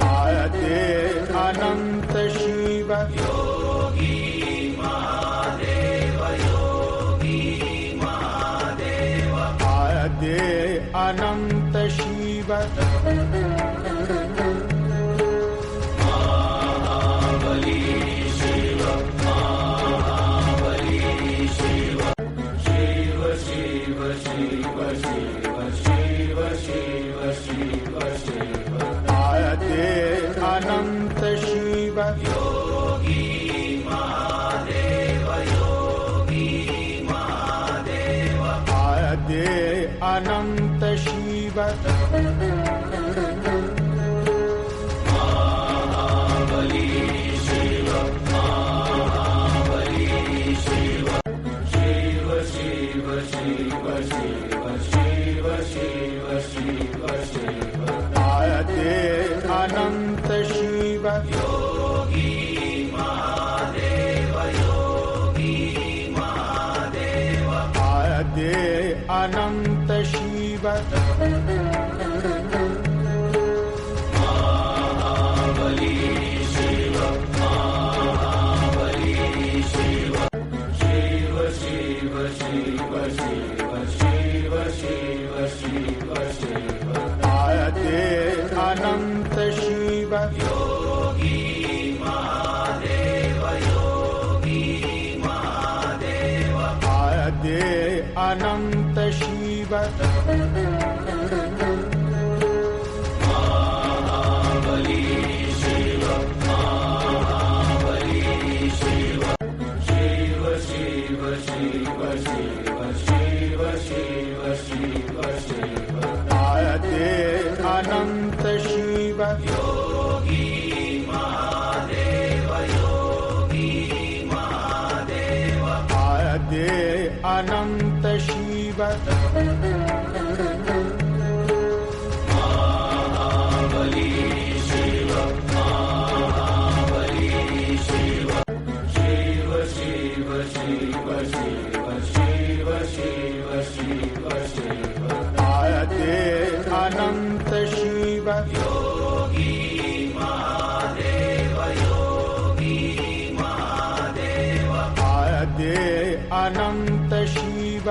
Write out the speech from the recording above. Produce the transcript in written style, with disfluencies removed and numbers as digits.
आयते अनंत शिव योगी महादेव आयते अनंत शिव महाबली शिव शिव शिव शिव शिव शिव शिव शिव शिव शिव आयते अनंत शिव योगी महादेव आयते अनंत शिव महाबली शिव शिव शिव शिव शिव शिव शिव शिव शिव शिव आयते अनंत शिव योगी महादेव आयते अनंत शिव महाबली शिव शिव शिव शिव शिव शिव शिव शिव शिव शिव आयते अनंत शिव योगी महादेव आयते अनंत शिव महाबली शिव शिव शिव शिव शिव शिव शिव शिव शिव शिव आयते अनंत शिव योगी महादेव आयते अनंत शिव महाबली शिव शिव शिव शिव शिव शिव शिव शिव शिव शिव आयते अनंत शिव योगी महादेव आयते अनंत शिव